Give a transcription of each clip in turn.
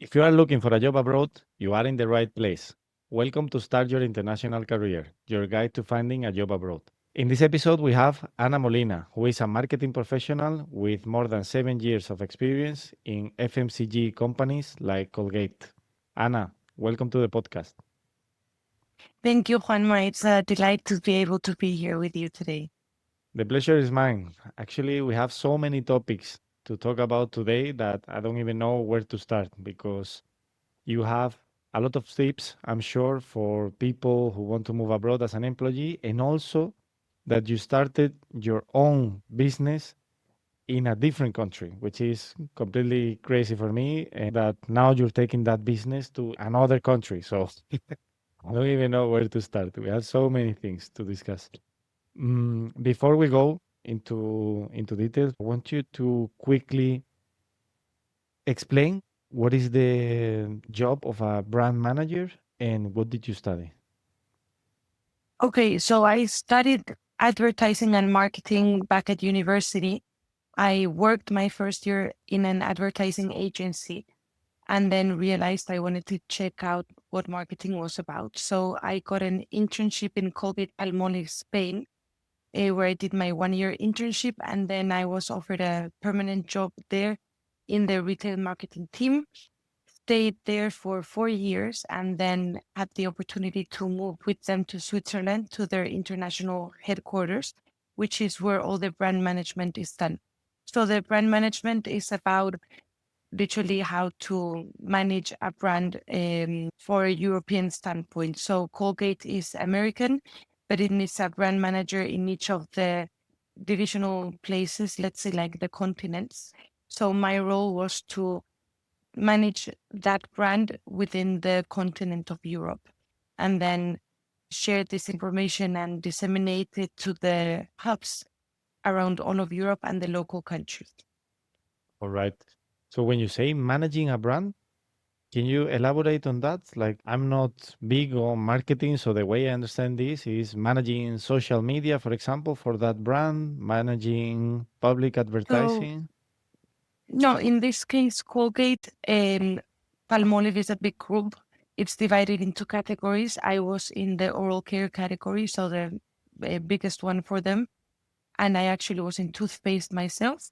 If you are looking for a job abroad, you are in the right place. Welcome to Start Your International Career, your guide to finding a job abroad. In this episode, we have Ana Molina, who is a marketing professional with more than 7 years of experience in FMCG companies like Colgate. Ana, welcome to the podcast. Thank you, Juanma. It's a delight to be able to be here with you today. The pleasure is mine. Actually, we have so many topics to talk about today that I don't even know where to start because you have a lot of tips, I'm sure, for people who want to move abroad as an employee, and also that you started your own business in a different country, which is completely crazy for me. And that now you're taking that business to another country. So I don't even know where to start. We have so many things to discuss. Before we go into details, I want you to quickly explain what is the job of a brand manager and what did you study? Okay, so I studied advertising and marketing back at university. I worked my first year in an advertising agency and then realized I wanted to check out what marketing was about. So I got an internship in Colgate Palmolive, Spain, where I did my 1 year internship. And then I was offered a permanent job there in the retail marketing team. Stayed there for 4 years and then had the opportunity to move with them to Switzerland to their international headquarters, which is where all the brand management is done. So the brand management is about literally how to manage a brand for a European standpoint. So Colgate is American, but it needs a brand manager in each of the divisional places, let's say like the continents. So my role was to manage that brand within the continent of Europe and then share this information and disseminate it to the hubs around all of Europe and the local countries. All right. So when you say managing a brand, can you elaborate on that? Like, I'm not big on marketing, so the way I understand this is managing social media, for example, for that brand, managing public So, advertising. no, in this case, Colgate and Palmolive is a big group. It's divided into categories. I was in the oral care category, so the biggest one for them. And I actually was in toothpaste myself.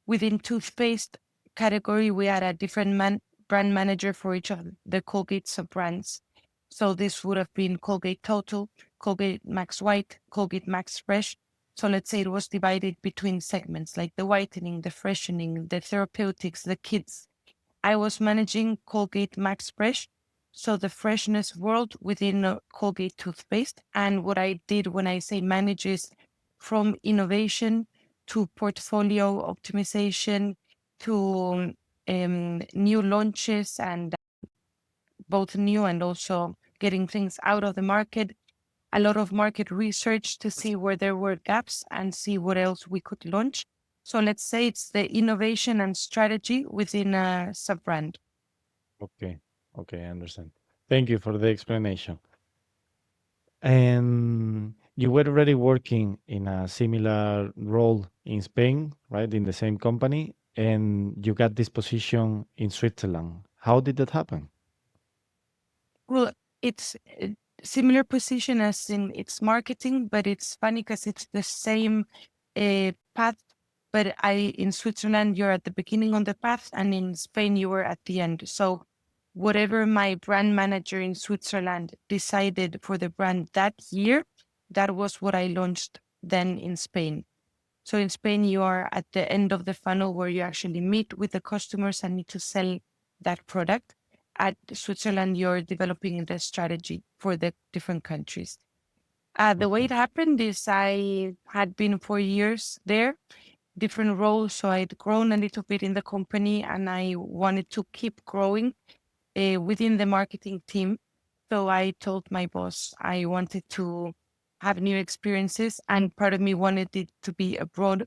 Within toothpaste category, we had a different brand manager for each of the Colgate sub-brands. So this would have been Colgate Total, Colgate Max White, Colgate Max Fresh. So let's say it was divided between segments like the whitening, the freshening, the therapeutics, the kids. I was managing Colgate Max Fresh, so the freshness world within Colgate toothpaste. And what I did when I say manage is from innovation to portfolio optimization to new launches and both new and also getting things out of the market. A lot of market research to see where there were gaps and see what else we could launch. So let's say it's the innovation and strategy within a sub brand. Okay. Okay, I understand. Thank you for the explanation. And you were already working in a similar role in Spain, right? In the same company, and you got this position in Switzerland. How did that happen? Well, it's a similar position as in its marketing, but it's funny because it's the same path. But in Switzerland, you're at the beginning on the path, and in Spain, you were at the end. So whatever my brand manager in Switzerland decided for the brand that year, that was what I launched then in Spain. So in Spain, you are at the end of the funnel where you actually meet with the customers and need to sell that product. At Switzerland, you're developing the strategy for the different countries. The way it Okay. happened is I had been 4 years there, different roles. So I'd grown a little bit in the company and I wanted to keep growing within the marketing team. So I told my boss I wanted to have new experiences, and part of me wanted it to be abroad.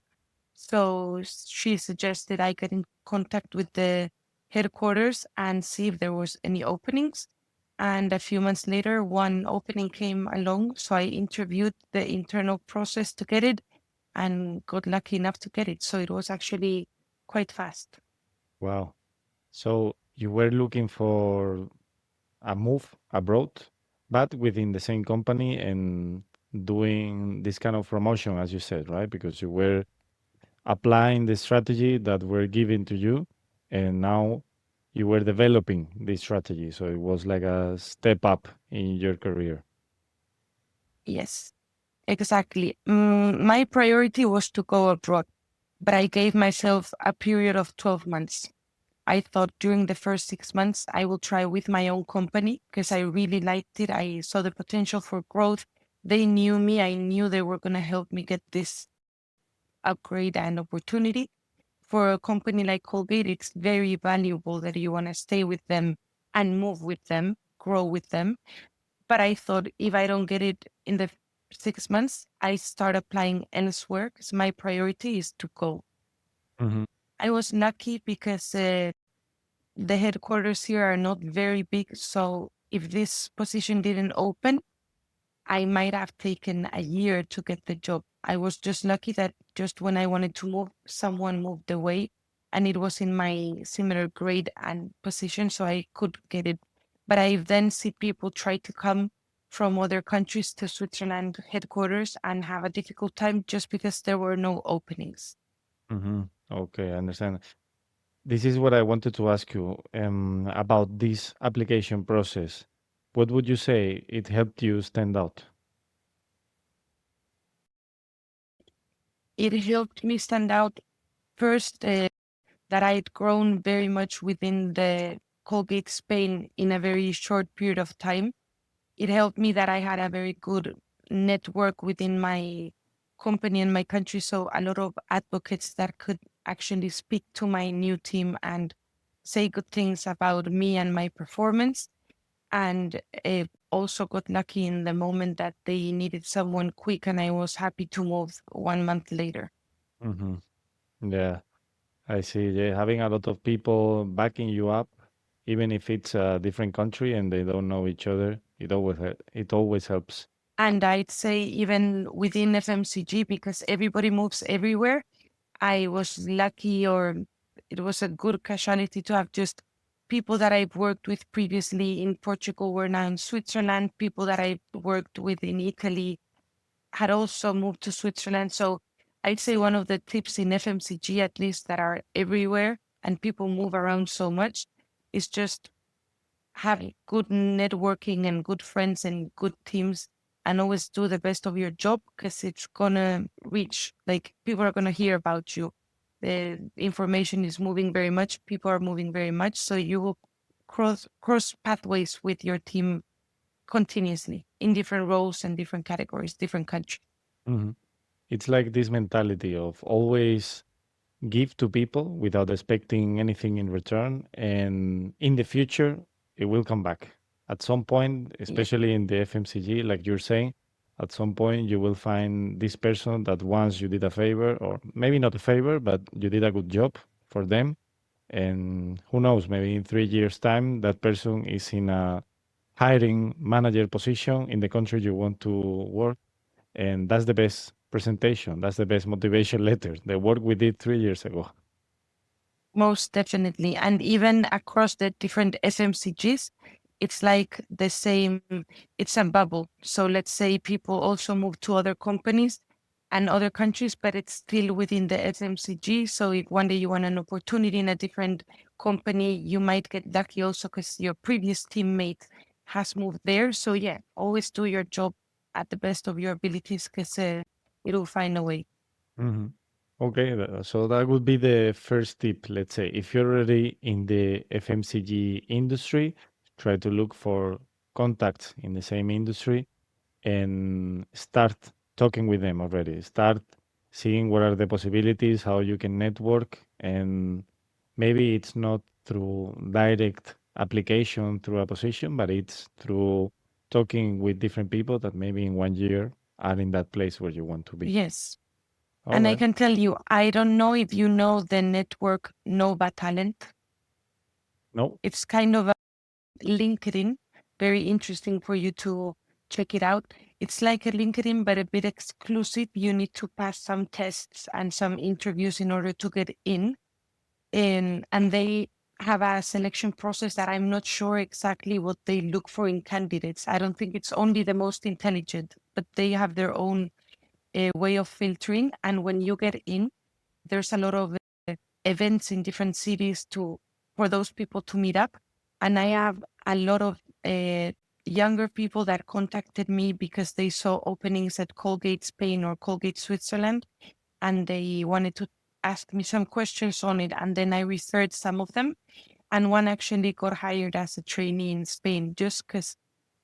So she suggested I get in contact with the headquarters and see if there was any openings. And a few months later, one opening came along. So I interviewed the internal process to get it and got lucky enough to get it. So it was actually quite fast. Wow. So You were looking for a move abroad, but within the same company and doing this kind of promotion, as you said, right? Because you were applying the strategy that were given to you, and now you were developing this strategy. So it was like a step up in your career. Yes, exactly. My priority was to go abroad, but I gave myself a period of 12 months. I thought during the first 6 months, I will try with my own company because I really liked it. I saw the potential for growth. They knew me. I knew they were going to help me get this upgrade and opportunity. For a company like Colgate, it's very valuable that you want to stay with them and move with them, grow with them. But I thought if I don't get it in the 6 months, I start applying elsewhere because my priority is to go. Hmm. I was lucky because the headquarters here are not very big. So if this position didn't open, I might have taken a year to get the job. I was just lucky that just when I wanted to move, someone moved away and it was in my similar grade and position, so I could get it. But I then see people try to come from other countries to Switzerland headquarters and have a difficult time just because there were no openings. Hmm. Okay, I understand. This is what I wanted to ask you about this application process. What would you say it helped you stand out? It helped me stand out first that I had grown very much within the Colgate Spain in a very short period of time. It helped me that I had a very good network within my company and my country. So a lot of advocates that could actually speak to my new team and say good things about me and my performance. And also got lucky in the moment that they needed someone quick, and I was happy to move 1 month later. Hmm. Yeah, I see. Yeah, having a lot of people backing you up, even if it's a different country and they don't know each other, it always helps. And I'd say even within FMCG, because everybody moves everywhere, I was lucky, or it was a good casualty to have just people that I've worked with previously in Portugal were now in Switzerland. People that I worked with in Italy had also moved to Switzerland. So I'd say one of the tips in FMCG, at least that are everywhere and people move around so much, is just have good networking and good friends and good teams and always do the best of your job because it's gonna reach, like, people are gonna hear about you. The information is moving very much, people are moving very much, so you will cross pathways with your team continuously in different roles and different categories, different countries. Hmm. It's like this mentality of always give to people without expecting anything in return. And in the future, it will come back. At some point, Yeah. especially in the FMCG, like you're saying, at some point you will find this person that once you did a favor, or maybe not a favor, but you did a good job for them. And who knows, maybe in 3 years' time, that person is in a hiring manager position in the country you want to work. And that's the best presentation. That's the best motivation letter. The work we did 3 years ago. Most definitely. And even across the different FMCGs, it's like the same, it's a bubble. So let's say people also move to other companies and other countries, but it's still within the FMCG. So if one day you want an opportunity in a different company, you might get lucky also because your previous teammate has moved there. So yeah, always do your job at the best of your abilities because it'll find a way. Hmm. Okay, so that would be the first tip. Let's say if you're already in the FMCG industry, try to look for contacts in the same industry and start talking with them already. Start seeing what are the possibilities, how you can network, and maybe it's not through direct application through a position, but it's through talking with different people that maybe in 1 year are in that place where you want to be. Yes. All And I right. can tell you, I don't know if you know the network Nova Talent. No. It's kind of a LinkedIn, very interesting for you to check it out. It's like a LinkedIn, but a bit exclusive. You need to pass some tests and some interviews in order to get in. And they have a selection process that I'm not sure exactly what they look for in candidates. I don't think it's only the most intelligent, but they have their own way of filtering. And when you get in, there's a lot of events in different cities to for those people to meet up. And I have a lot of younger people that contacted me because they saw openings at Colgate Spain or Colgate Switzerland, and they wanted to ask me some questions on it. And then I referred some of them. And one actually got hired as a trainee in Spain just because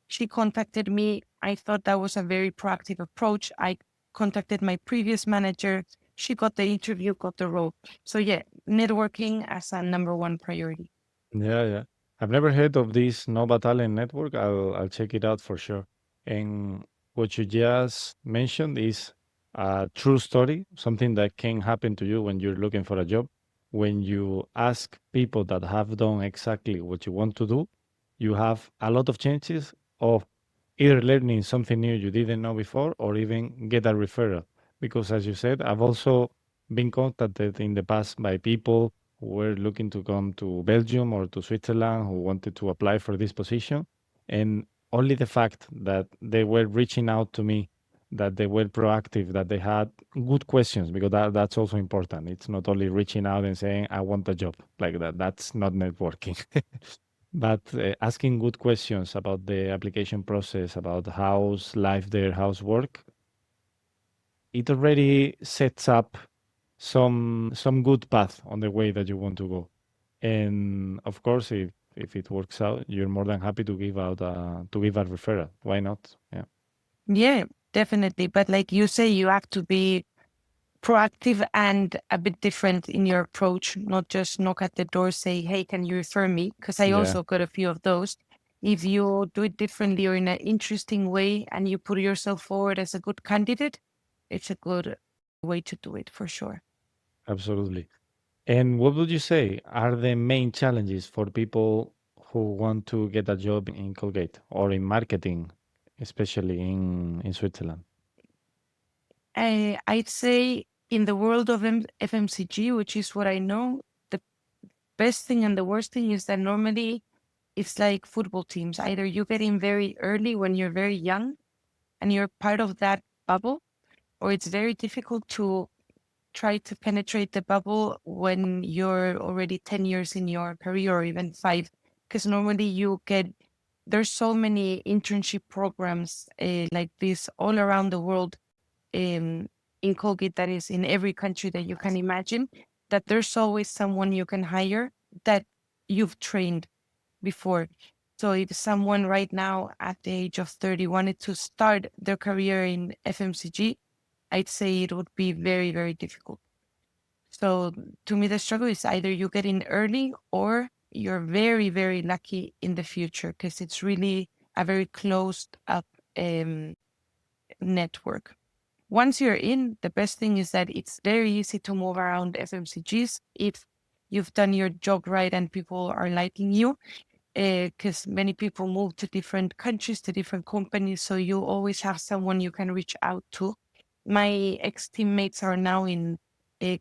she contacted me. I thought that was a very proactive approach. I contacted my previous manager. She got the interview, got the role. So, yeah, networking as a number one priority. Yeah, yeah. I've never heard of this Nova Talent Network. I'll check it out for sure. And what you just mentioned is a true story, something that can happen to you when you're looking for a job. When you ask people that have done exactly what you want to do, you have a lot of chances of either learning something new you didn't know before or even get a referral. Because as you said, I've also been contacted in the past by people who were looking to come to Belgium or to Switzerland who wanted to apply for this position. And only the fact that they were reaching out to me, that they were proactive, that they had good questions, because that's also important. It's not only reaching out and saying, I want a job like that. That's not networking. But asking good questions about the application process, about how's life there, how's work, it already sets up some good path on the way that you want to go. And of course, if it works out, you're more than happy to give a referral. Why not? Yeah, Yeah, definitely. But like you say, you have to be proactive and a bit different in your approach, not just knock at the door, say, hey, can you refer me? Because I yeah, also got a few of those. If you do it differently or in an interesting way and you put yourself forward as a good candidate, it's a good way to do it for sure. absolutely. And what would you say are the main challenges for people who want to get a job in Colgate or in marketing, especially in Switzerland? I'd say in the world of FMCG, which is what I know, the best thing and the worst thing is that normally it's like football teams. Either you get in very early when you're very young and you're part of that bubble, or it's very difficult to try to penetrate the bubble when you're already 10 years in your career or even five. Because normally there's so many internship programs like this all around the world um, in Colgate that is in every country that you can imagine, that there's always someone you can hire that you've trained before. So if someone right now at the age of 30 wanted to start their career in FMCG, I'd say it would be very, very difficult. So to me, the struggle is either you get in early or you're very, very lucky in the future because it's really a very closed up um, network. Once you're in, the best thing is that it's very easy to move around FMCGs if you've done your job right and people are liking you. Because many people move to different countries, to different companies. So you always have someone you can reach out to. My ex teammates are now in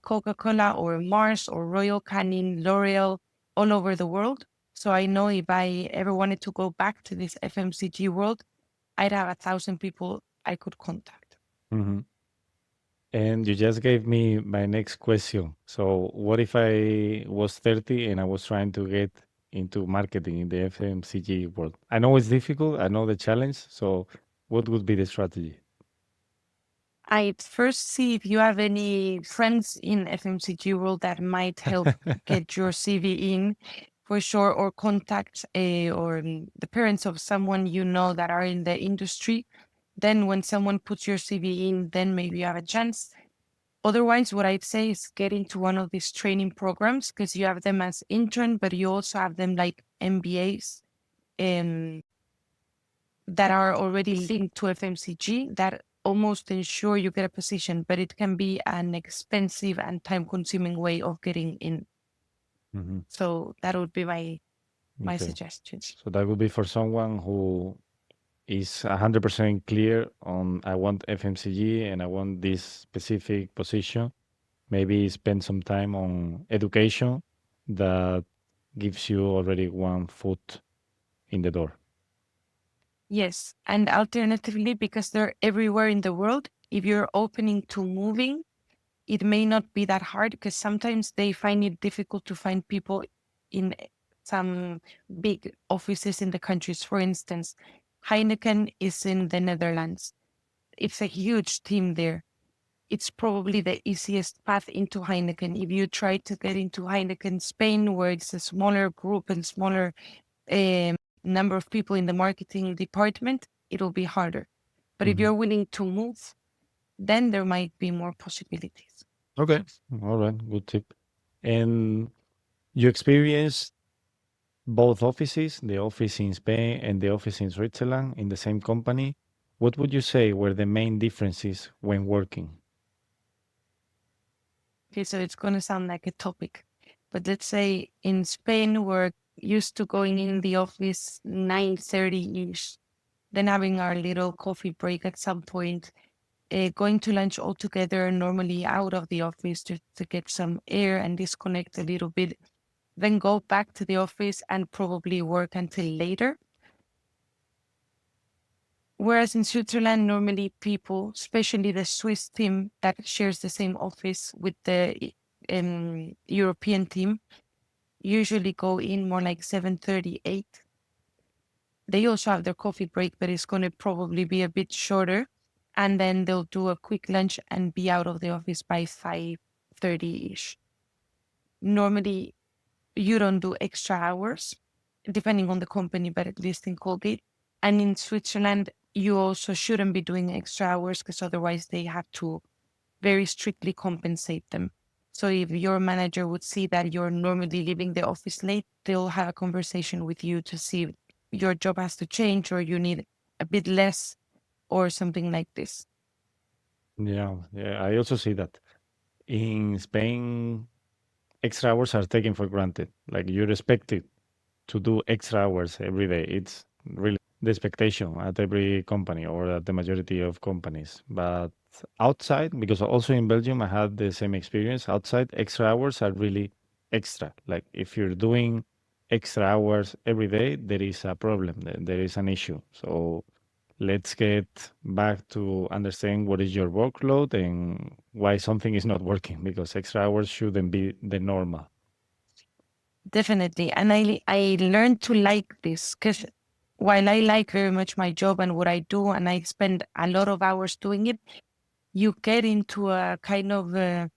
Coca Cola or Mars or Royal Canin, L'Oreal, all over the world. So I know if I ever wanted to go back to this FMCG world, I'd have 1,000 people I could contact. Hmm. And you just gave me my next question. So, what if I was 30 and I was trying to get into marketing in the FMCG world? I know it's difficult, I know the challenge. So, what would be the strategy? I'd first see if you have any friends in FMCG world that might help get your CV in for sure, or contact the parents of someone you know that are in the industry. Then when someone puts your CV in, then maybe you have a chance. Otherwise, what I'd say is get into one of these training programs because you have them as intern, but you also have them like MBAs that are already linked to FMCG that almost ensure you get a position, but it can be an expensive and time consuming way of getting in. Hmm. So that would be my Okay. suggestion. So, that would be for someone who is 100% clear on I want FMCG and I want this specific position. Maybe spend some time on education that gives you already one foot in the door. Yes. And alternatively, because they're everywhere in the world, if you're opening to moving, it may not be that hard because sometimes they find it difficult to find people in some big offices in the countries. For instance, Heineken is in the Netherlands. It's a huge team there. It's probably the easiest path into Heineken. If you try to get into Heineken Spain, where it's a smaller group and smaller um, number of people in the marketing department, it'll be harder. But if Hmm. you're willing to move, then there might be more possibilities. Okay. All right. Good tip. And you experienced both offices, the office in Spain and the office in Switzerland, in the same company. What would you say were the main differences when working? Okay, so it's going to sound like a topic, but let's say in Spain, we're used to going in the office 9:30 ish, then having our little coffee break at some point, going to lunch all together, normally out of the office just to get some air and disconnect a little bit, then go back to the office and probably work until later. Whereas in Switzerland, normally people, especially the Swiss team that shares the same office with the European team, usually go in more like 7:38. They also have their coffee break, but it's going to probably be a bit shorter. And then they'll do a quick lunch and be out of the office by 5:30 ish. Normally, you don't do extra hours, depending on the company, but at least in Colgate. And in Switzerland, you also shouldn't be doing extra hours because otherwise they have to very strictly compensate them. So if your manager would see that you're normally leaving the office late, they'll have a conversation with you to see if your job has to change or you need a bit less or something like this. Yeah, yeah, I also see that. In Spain, extra hours are taken for granted. Like you're expected to do extra hours every day. It's really the expectation at every company or at the majority of companies. But outside, because also in Belgium, I had the same experience. Outside, extra hours are really extra. Like if you're doing extra hours every day, there is a problem, there is an issue. So let's get back to understand what is your workload and why something is not working because extra hours shouldn't be the normal. Definitely. And I learned to like this because while I like very much my job and what I do, and I spend a lot of hours doing it, you get into a kind of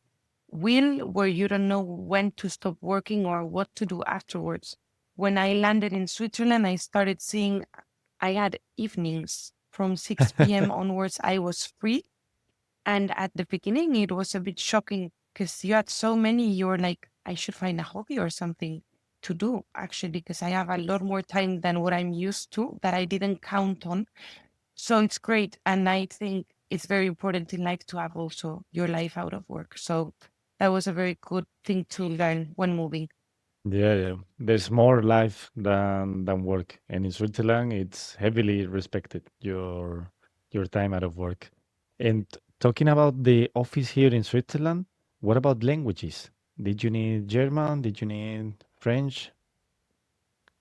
wheel where you don't know when to stop working or what to do afterwards. When I landed in Switzerland, I started seeing I had evenings from 6 p.m. onwards. I was free. And at the beginning, it was a bit shocking because you had so many, you were like, I should find a hobby or something to do, actually, because I have a lot more time than what I'm used to that I didn't count on. So it's great. And I think it's very important in life to have also your life out of work. So that was a very good thing to learn when moving. Yeah, yeah. There's more life than work, and in Switzerland, it's heavily respected your time out of work. And talking about the office here in Switzerland, what about languages? Did you need German? Did you need French?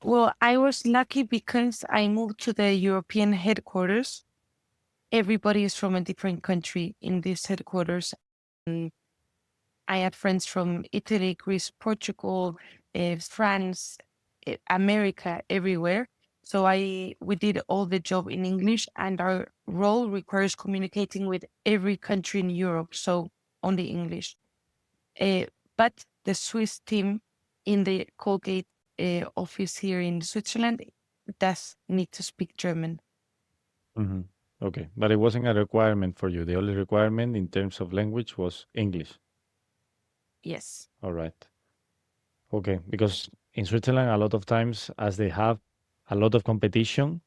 Well, I was lucky because I moved to the European headquarters. Everybody is from a different country in this headquarters. And I had friends from Italy, Greece, Portugal, France, America, everywhere. So we did all the job in English, and our role requires communicating with every country in Europe. So only English. Uh, but the Swiss team in the Colgate office here in Switzerland does need to speak German. Hmm. Okay, but it wasn't a requirement for you. The only requirement in terms of language was English. Yes. All right. Okay, because in Switzerland, a lot of times, as they have a lot of competition,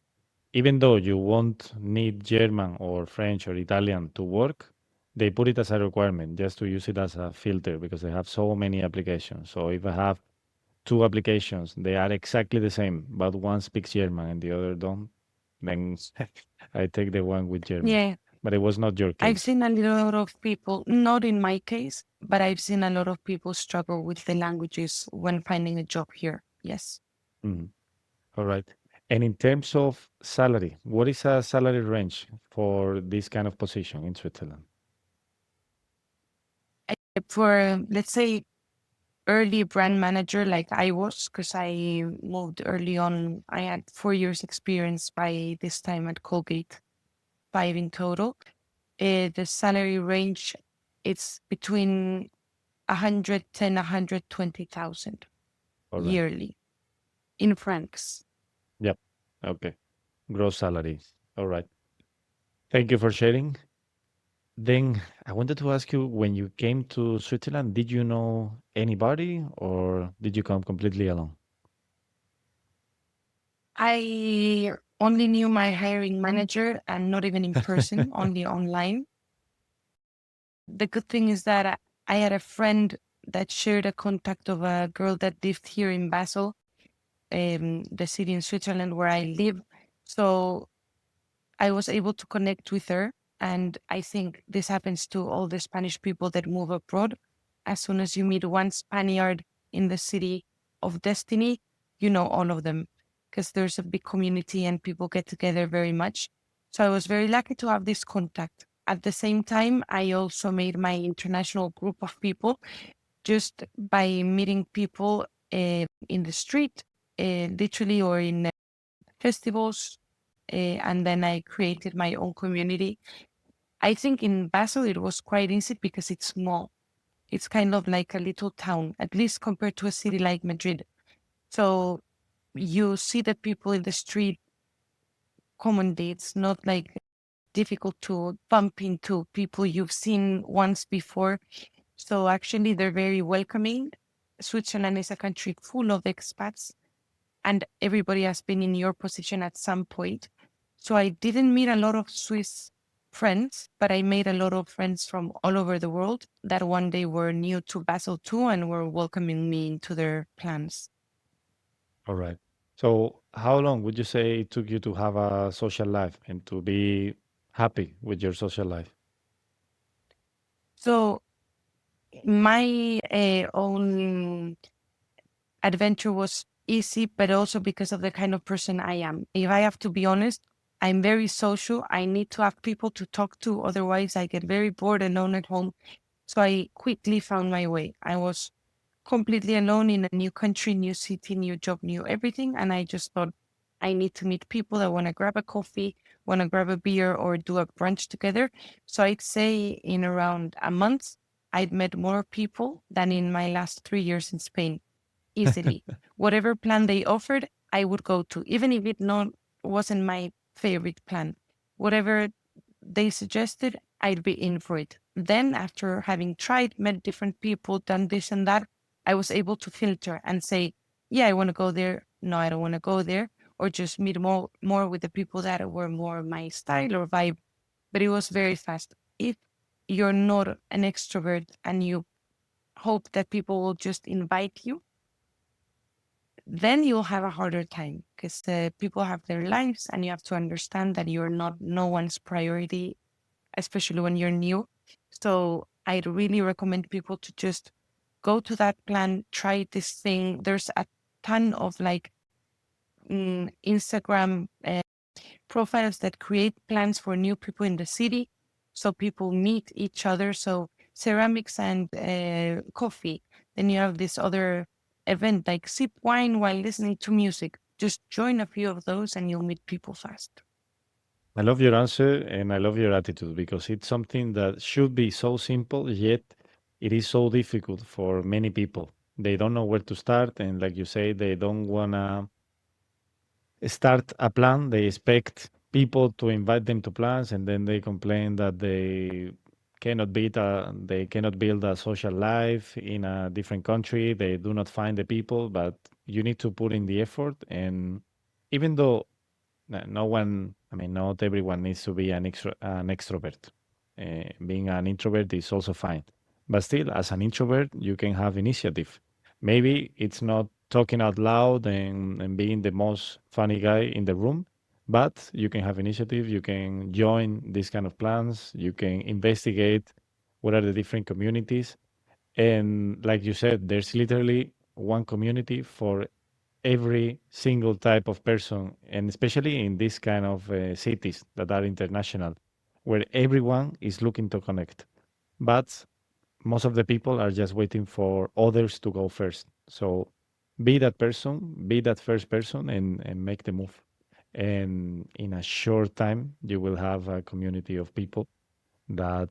even though you won't need German or French or Italian to work, they put it as a requirement just to use it as a filter because they have so many applications. So if I have two applications, they are exactly the same, but one speaks German and the other don't, then I take the one with German. Yeah. But it was not your I've case. seen a lot of people, not in my case, but I've seen a lot of people struggle with the languages when finding a job here. Yes. Mhm. All right. And in terms of salary, what is a salary range for this kind of position in Switzerland? For, let's say, early brand manager like I was, because I moved early on. I had 4 years experience by this time at Colgate, five in total. The salary range, it's between 110, 120,000 All right. yearly in francs. Yep. Okay. Gross salary. All right. Thank you for sharing. Then I wanted to ask you, when you came to Switzerland, did you know anybody or did you come completely alone? I only knew my hiring manager and not even in person, only online. The good thing is that I had a friend that shared a contact of a girl that lived here in Basel, the city in Switzerland where I live. So I was able to connect with her. And I think this happens to all the Spanish people that move abroad. As soon as you meet one Spaniard in the city of destiny, you know all of them because there's a big community and people get together very much. So I was very lucky to have this contact. At the same time, I also made my international group of people just by meeting people in the street, literally, or in festivals, and then I created my own community. I think in Basel it was quite easy because it's small. It's kind of like a little town, at least compared to a city like Madrid. So you see the people in the street commonly. It's not like difficult to bump into people you've seen once before. So actually, they're very welcoming. Switzerland is a country full of expats, and everybody has been in your position at some point. So I didn't meet a lot of Swiss friends, but I made a lot of friends from all over the world that one day were new to Basel too and were welcoming me into their plans. All right. So how long would you say it took you to have a social life and to be happy with your social life? So my own adventure was easy, but also because of the kind of person I am. If I have to be honest, I'm very social. I need to have people to talk to. Otherwise, I get very bored alone at home. So I quickly found my way. I was completely alone in a new country, new city, new job, new everything. And I just thought, I need to meet people that want to grab a coffee, want to grab a beer, or do a brunch together. So I'd say in around a month, I'd met more people than in my last 3 years in Spain, easily. Whatever plan they offered, I would go to, even if it not wasn't my favorite plan. Whatever they suggested, I'd be in for it. Then, after having tried, met different people, done this and that, I was able to filter and say, yeah, I want to go there. No, I don't want to go there. Or just meet more with the people that were more my style or vibe. But it was very fast. If you're not an extrovert and you hope that people will just invite you, then you'll have a harder time because people have their lives and you have to understand that you're not no one's priority, especially when you're new. So I'd really recommend people to just go to that plan, try this thing. There's a ton of like Instagram profiles that create plans for new people in the city. So people meet each other. So ceramics and coffee. Then you have this other event like sip wine while listening to music. Just join a few of those and you'll meet people fast. I love your answer and I love your attitude because it's something that should be so simple, yet it is so difficult for many people. They don't know where to start, and like you say, they don't wanna start a plan. They expect people to invite them to plans, and then they complain that they cannot build a social life in a different country. They do not find the people, but you need to put in the effort. And even though no one, I mean, not everyone needs to be an extrovert. Being an introvert is also fine. But still, as an introvert, you can have initiative. Maybe it's not talking out loud and being the most funny guy in the room, but you can have initiative. You can join these kind of plans. You can investigate what are the different communities. And like you said, there's literally one community for every single type of person, and especially in this kind of cities that are international, where everyone is looking to connect. But most of the people are just waiting for others to go first. So be that person, be that first person, and make the move. And in a short time, you will have a community of people that,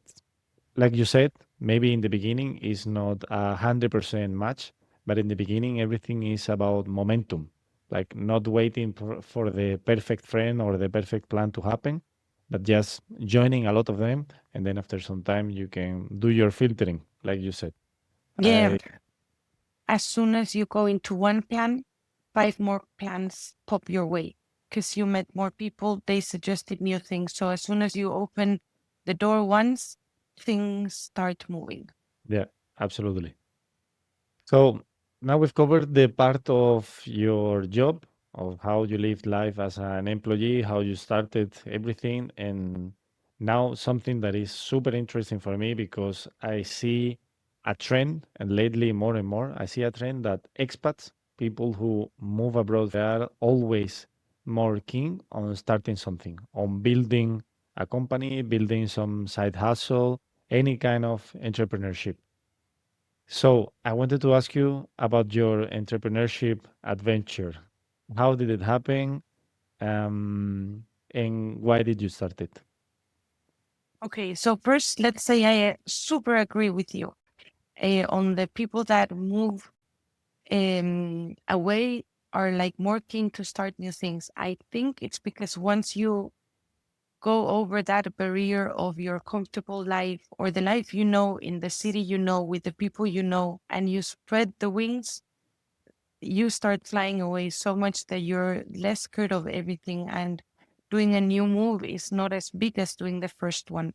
like you said, maybe in the beginning is not 100% match, but in the beginning everything is about momentum, like not waiting for the perfect friend or the perfect plan to happen, but just joining a lot of them, and then after some time you can do your filtering, like you said. Yeah, I as soon as you go into one plan, five more plans pop your way because you met more people, they suggested new things. So as soon as you open the door once, things start moving. Yeah, absolutely. So now we've covered the part of your job, of how you lived life as an employee, how you started everything, and now something that is super interesting for me because I see a trend, and lately more and more, I see a trend that expats, people who move abroad, they are always more keen on starting something, on building a company, building some side hustle, any kind of entrepreneurship. So I wanted to ask you about your entrepreneurship adventure. How did it happen? And why did you start it? Okay, so first, let's say I super agree with you on the people that move away are like more keen to start new things. I think it's because once you go over that barrier of your comfortable life or the life you know in the city you know with the people you know and you spread the wings, you start flying away so much that you're less scared of everything, and doing a new move is not as big as doing the first one.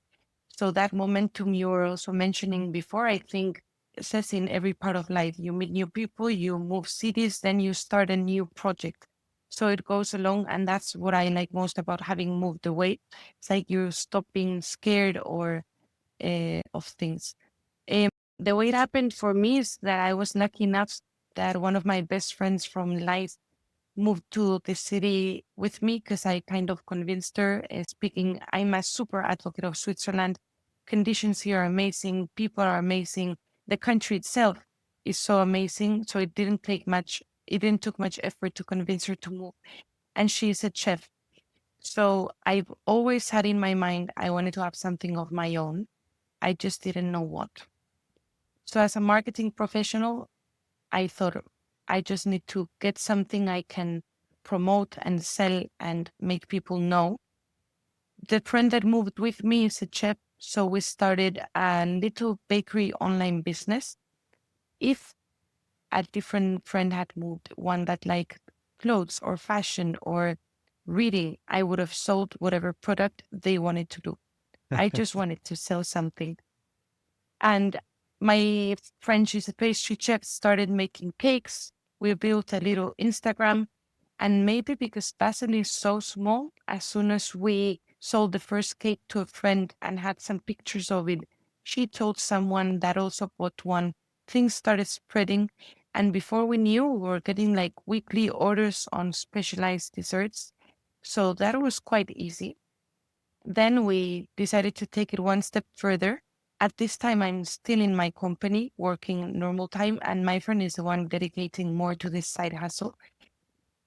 So that momentum you were also mentioning before, I think says in every part of life, you meet new people, you move cities, then you start a new project. So it goes along, and that's what I like most about having moved away. It's like you stop being scared or of things. Um, the way it happened for me is that I was lucky enough that one of my best friends from life moved to the city with me because I kind of convinced her. Speaking, I'm a super advocate of Switzerland. Conditions here are amazing. People are amazing. The country itself is so amazing. So it didn't take much. It didn't took much effort to convince her to move. And she's a chef. So I've always had in my mind I wanted to have something of my own. I just didn't know what. So as a marketing professional, I thought I just need to get something I can promote and sell and make people know. The friend that moved with me is a chef, so we started a little bakery online business. If a different friend had moved, one that liked clothes or fashion or reading, I would have sold whatever product they wanted to do. I just wanted to sell something. And my friend, she's a pastry chef, started making cakes. We built a little Instagram. And maybe because Basel is so small, as soon as we sold the first cake to a friend and had some pictures of it, she told someone that also bought one. Things started spreading. And before we knew, we were getting like weekly orders on specialized desserts. So that was quite easy. Then we decided to take it one step further. At this time, I'm still in my company working normal time, and my friend is the one dedicating more to this side hustle.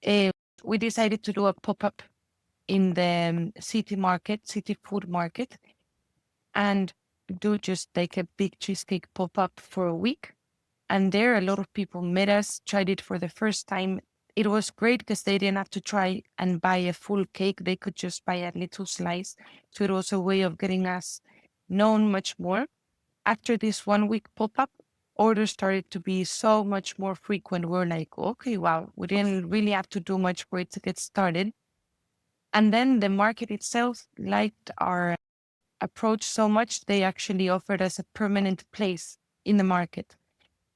Uh, we decided to do a pop up in the city market, city food market, and do just like a big cheesecake pop up for a week. And there, a lot of people met us, tried it for the first time. It was great because they didn't have to try and buy a full cake. They could just buy a little slice. So it was a way of getting us known much more. After this 1 week pop up, orders started to be so much more frequent. We're like, okay, wow, we didn't really have to do much for it to get started. And then the market itself liked our approach so much, they actually offered us a permanent place in the market.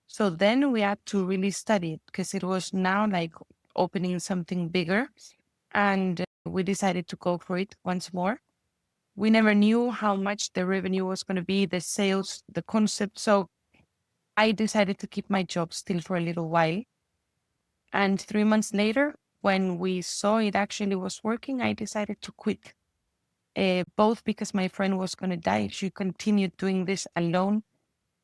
So then we had to really study it because it was now like opening something bigger. And we decided to go for it once more. We never knew how much the revenue was going to be, the sales, the concept. So I decided to keep my job still for a little while. And 3 months later, when we saw it actually was working, I decided to quit. Both because my friend was going to die. She continued doing this alone.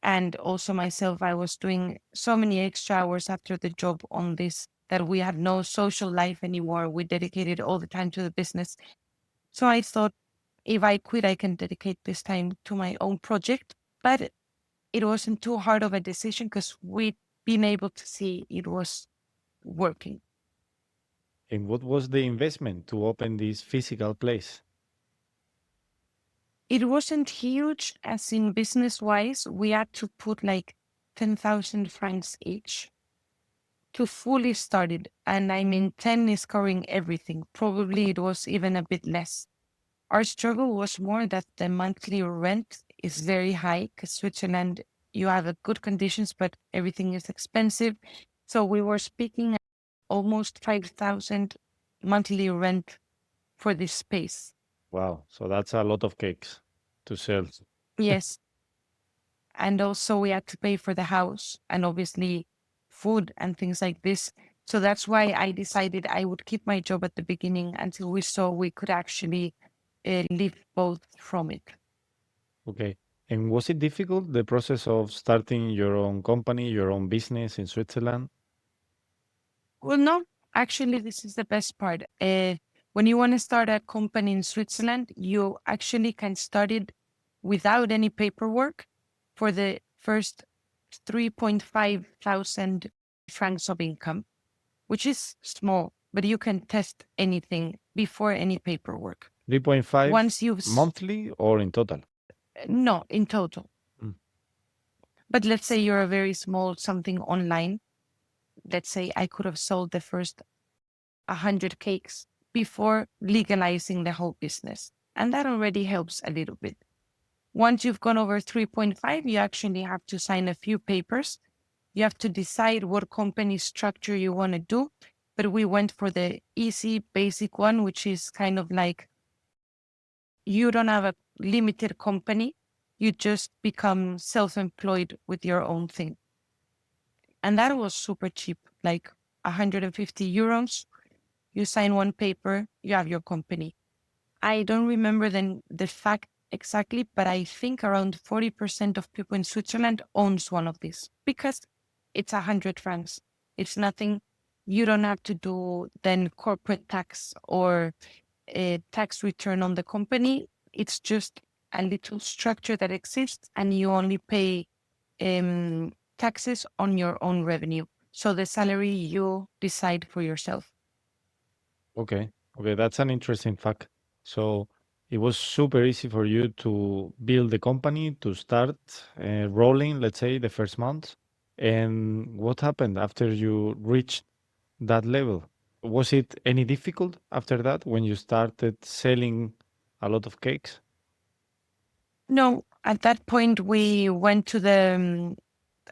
And also myself, I was doing so many extra hours after the job on this that we had no social life anymore. We dedicated all the time to the business. So I thought if I quit, I can dedicate this time to my own project. But it wasn't too hard of a decision because we'd been able to see it was working. And what was the investment to open this physical place? It wasn't huge, as in business wise, we had to put like 10,000 francs each to fully start it. And I mean, 10 is covering everything. Probably it was even a bit less. Our struggle was more that the monthly rent is very high because Switzerland, you have a good conditions, but everything is expensive. So we were speaking at almost 5,000 monthly rent for this space. Wow, so that's a lot of cakes to sell. Yes. And also we had to pay for the house and obviously food and things like this. So that's why I decided I would keep my job at the beginning until we saw we could actually live both from it. Okay. And was it difficult, the process of starting your own company, your own business in Switzerland? Well, no, actually, this is the best part. When you want to start a company in Switzerland, you actually can start it without any paperwork for the first 3.5 thousand francs of income, which is small, but you can test anything before any paperwork. 3.5 Once you've, monthly or in total? no, in total. Mm. But let's say you're a very small something online. Let's say I could have sold the first 100 cakes before legalizing the whole business. And that already helps a little bit. Once you've gone over 3.5, you actually have to sign a few papers. You have to decide what company structure you want to do. But we went for the easy, basic one, which is kind of like you don't have a limited company, you just become self employed with your own thing. And that was super cheap, like 150 euros. You sign one paper, you have your company. I don't remember the fact exactly, but I think around 40% of people in Switzerland owns one of these because it's 100 francs. It's nothing. You don't have to do then corporate tax or a tax return on the company. It's just a little structure that exists and you only pay taxes on your own revenue. So the salary you decide for yourself. Okay. Okay, that's an interesting fact. So it was super easy for you to build the company, to start rolling, let's say, the first month. And what happened after you reached that level? Was it any difficult after that when you started selling a lot of cakes? No, at that point, we went to the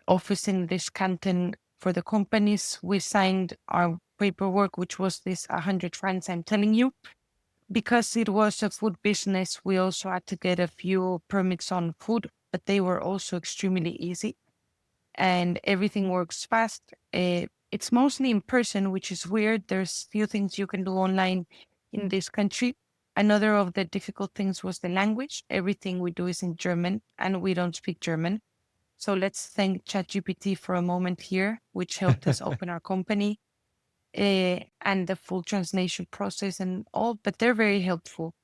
office in this canton for the companies. We signed our paperwork, which was this 100 francs I'm telling you. Because it was a food business, we also had to get a few permits on food, but they were also extremely easy and everything works fast. It's mostly in person, which is weird. There's few things you can do online in this country. Another of the difficult things was the language. Everything we do is in German and we don't speak German. So let's thank ChatGPT for a moment here, which helped us open our company and the full translation process and all, but they're very helpful.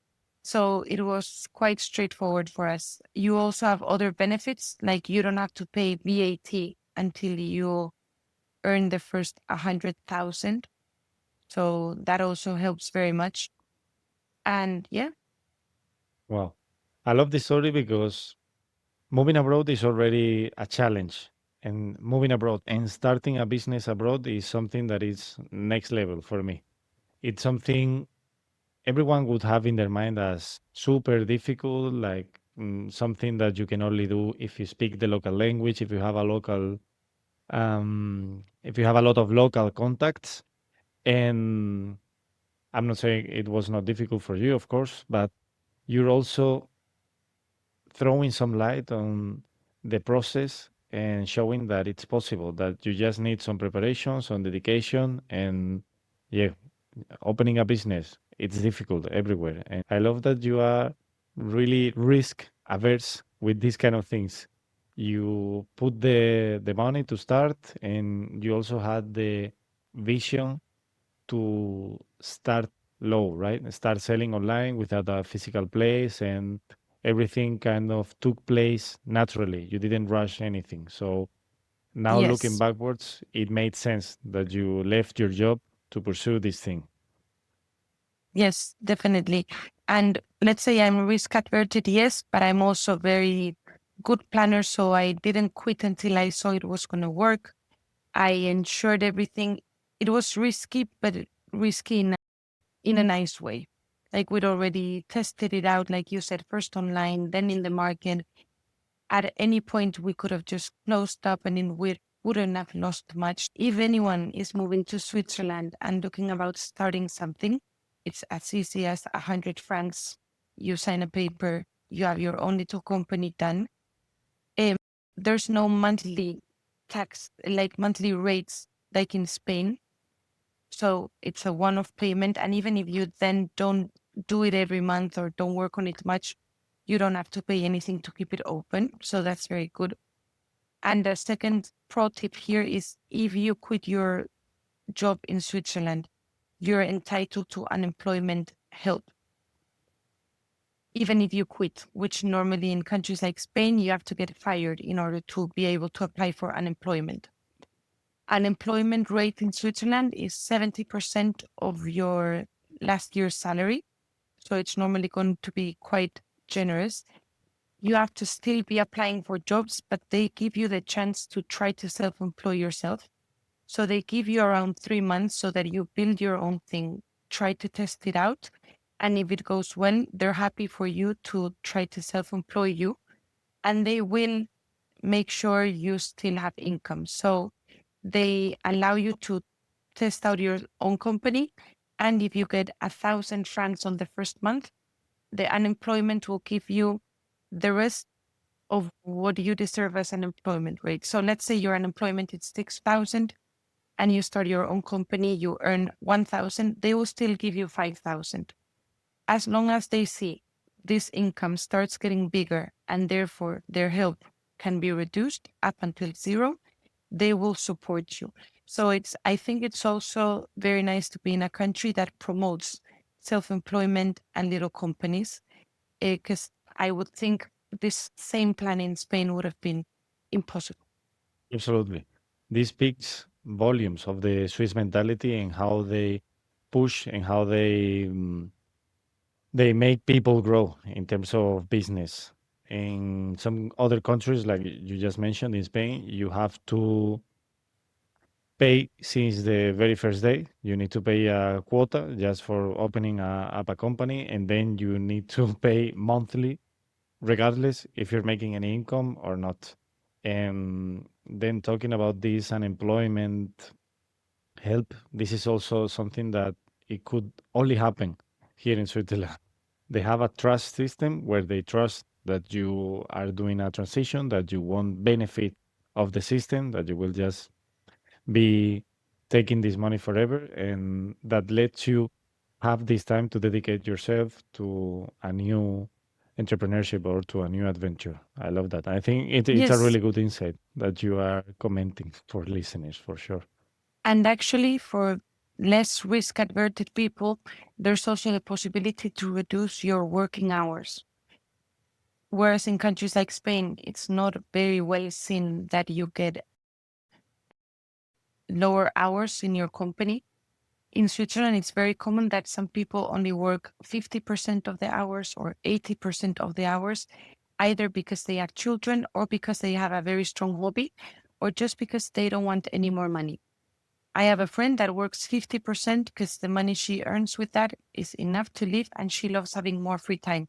So it was quite straightforward for us. You also have other benefits, like you don't have to pay VAT until you earn the first 100,000. So that also helps very much. And yeah, Wow. I love this story because moving abroad is already a challenge. And moving abroad and starting a business abroad is something that is next level for me. It's something everyone would have in their mind as super difficult, like something that you can only do if you speak the local language, if you have a local, if you have a lot of local contacts. And I'm not saying it was not difficult for you, of course, but you're also throwing some light on the process and showing that it's possible, that you just need some preparation, some dedication, and yeah, opening a business, it's difficult everywhere. And I love that you are really risk averse with these kind of things. You put the money to start, and you also had the vision to start low, right? Start selling online without a physical place, and everything kind of took place naturally. You didn't rush anything. So now looking Yes, backwards, it made sense that you left your job to pursue this thing. yes, definitely. And let's say I'm risk averted, yes, but I'm also very good planner. So I didn't quit until I saw it was going to work. I ensured everything. It was risky, but risky in a nice way. Like we'd already tested it out, like you said, first online, then in the market. At any point, we could have just closed up and then we wouldn't have lost much. If anyone is moving to Switzerland and looking about starting something, it's as easy as 100 francs. You sign a paper, you have your own little company done. Um, there's no monthly tax, like monthly rates, like in Spain. So it's a one off payment. And even if you then don't do it every month or don't work on it much, you don't have to pay anything to keep it open. So that's very good. And the second pro tip here is if you quit your job in Switzerland, you're entitled to unemployment help, even if you quit, which normally in countries like Spain, you have to get fired in order to be able to apply for unemployment. Unemployment rate in Switzerland is 70% of your last year's salary. So it's normally going to be quite generous. You have to still be applying for jobs, but they give you the chance to try to self employ yourself. So they give you around 3 months so that you build your own thing, try to test it out. And if it goes well, they're happy for you to try to self employ you. And they will make sure you still have income. So they allow you to test out your own company. And if you get 1,000 francs on the first month, the unemployment will give you the rest of what you deserve as an employment rate. So let's say your unemployment is 6,000 and you start your own company, you earn 1,000, they will still give you 5,000. As long as they see this income starts getting bigger and therefore their help can be reduced up until zero, they will support you. So I think it's also very nice to be in a country that promotes self-employment and little companies, because I would think this same plan in Spain would have been impossible. Absolutely. This speaks volumes of the Swiss mentality and how they push and how they make people grow in terms of business. In some other countries, like you just mentioned, in Spain, you have to pay since the very first day. You need to pay a quota just for opening up a company, and then you need to pay monthly, regardless if you're making any income or not. And then talking about this unemployment help, this is also something that it could only happen here in Switzerland. They have a trust system where they trust that you are doing a transition, that you won't benefit of the system, that you will just be taking this money forever, and that lets you have this time to dedicate yourself to a new entrepreneurship or to a new adventure. I love that. I think it's a Yes. really good insight that you are commenting for listeners for sure. And actually, for less risk averted people, there's also the possibility to reduce your working hours. Whereas in countries like Spain, it's not very well seen that you get lower hours in your company. In Switzerland, it's very common that some people only work 50% of the hours or 80% of the hours, either because they have children or because they have a very strong hobby or just because they don't want any more money. I have a friend that works 50% because the money she earns with that is enough to live and she loves having more free time.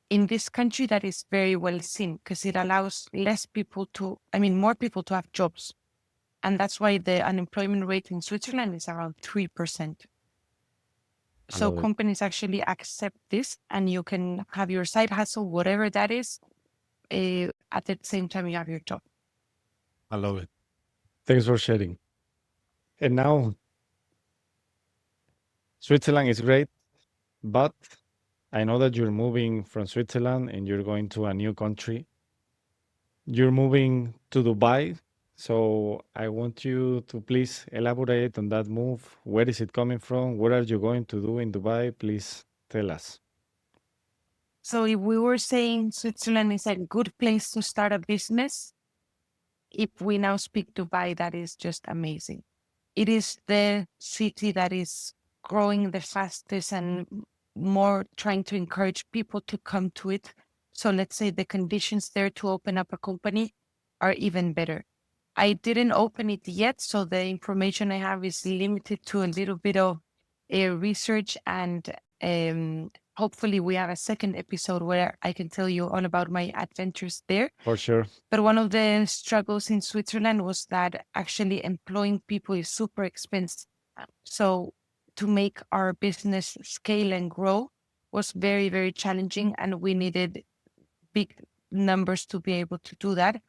In this country, that is very well seen because it allows more people to have jobs. And that's why the unemployment rate in Switzerland is around 3%. I So love it. companies actually accept this and you can have your side hustle, whatever that is, at the same time you have your job. I love it. Thanks for sharing. And now, Switzerland is great, but I know that you're moving from Switzerland and you're going to a new country. You're moving to Dubai. So I want you to please elaborate on that move. Where is it coming from? What are you going to do in Dubai? Please tell us. So if we were saying Switzerland is a good place to start a business, if we now speak Dubai, that is just amazing. It is the city that is growing the fastest and more trying to encourage people to come to it. So let's say the conditions there to open up a company are even better. I didn't open it yet, so the information I have is limited to a little bit of research, and hopefully we have a second episode where I can tell you all about my adventures there. For sure. But one of the struggles in Switzerland was that actually employing people is super expensive. So to make our business scale and grow was very, very challenging. And we needed big numbers to be able to do that.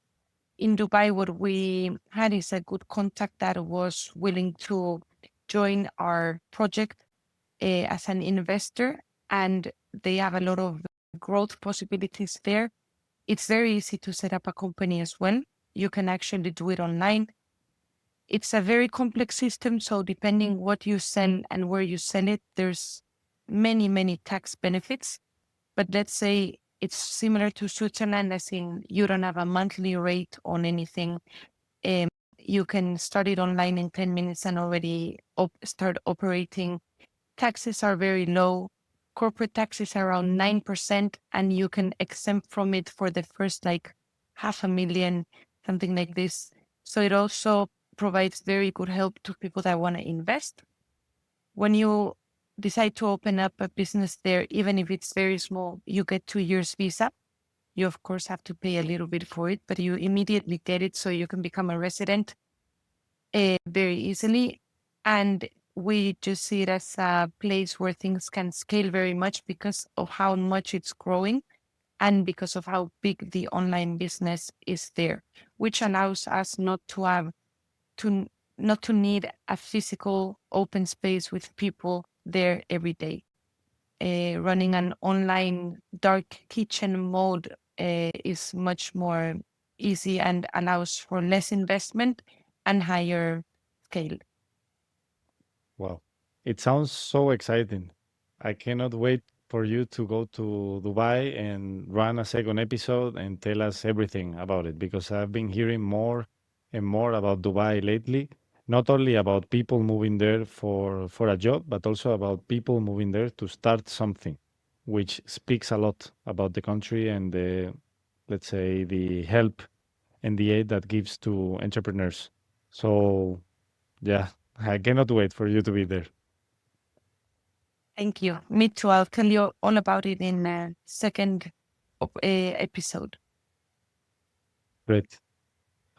In Dubai, what we had is a good contact that was willing to join our project as an investor. And they have a lot of growth possibilities there. It's very easy to set up a company as well. You can actually do it online. It's a very complex system. So depending what you sell and where you sell it, there's many, many tax benefits. But let's say it's similar to Switzerland, as in you don't have a monthly rate on anything. You can start it online in 10 minutes and already start operating. Taxes are very low. Corporate taxes are around 9%, and you can exempt from it for the first like 500,000, something like this. So it also provides very good help to people that want to invest. When you decide to open up a business there, even if it's very small, you get 2 years visa. You of course have to pay a little bit for it, but you immediately get it so you can become a resident very easily. And we just see it as a place where things can scale very much because of how much it's growing and because of how big the online business is there, which allows us to not to need a physical open space with people there every day. Running an online dark kitchen mode is much more easy and allows for less investment and higher scale. Wow. It sounds so exciting. I cannot wait for you to go to Dubai and run a second episode and tell us everything about it because I've been hearing more and more about Dubai lately. Not only about people moving there for a job, but also about people moving there to start something, which speaks a lot about the country and the, let's say, the help and the aid that gives to entrepreneurs. So, yeah, I cannot wait for you to be there. Thank you. Me too. I'll tell you all about it in a second episode. Great.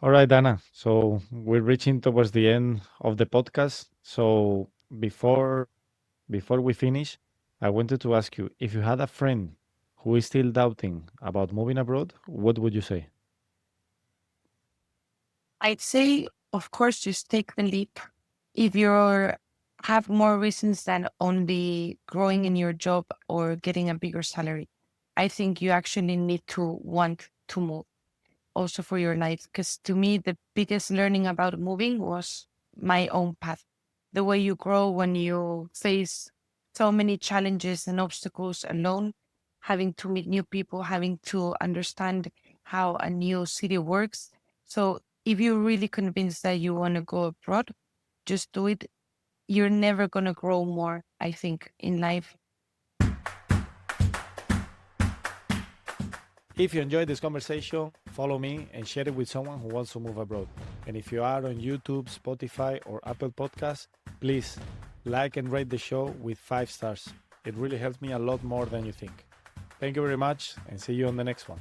All right, Anna. So we're reaching towards the end of the podcast. So before we finish, I wanted to ask you if you had a friend who is still doubting about moving abroad, what would you say? I'd say, of course, just take the leap. If you have more reasons than only growing in your job or getting a bigger salary, I think you actually need to want to move also for your life. Because to me, the biggest learning about moving was my own path. The way you grow when you face so many challenges and obstacles alone, having to meet new people, having to understand how a new city works. So if you're really convinced that you want to go abroad, just do it. You're never going to grow more, I think, in life. If you enjoyed this conversation, follow me and share it with someone who wants to move abroad. And if you are on YouTube, Spotify, or Apple Podcasts, please like and rate the show with 5 stars. It really helps me a lot more than you think. Thank you very much and see you on the next one.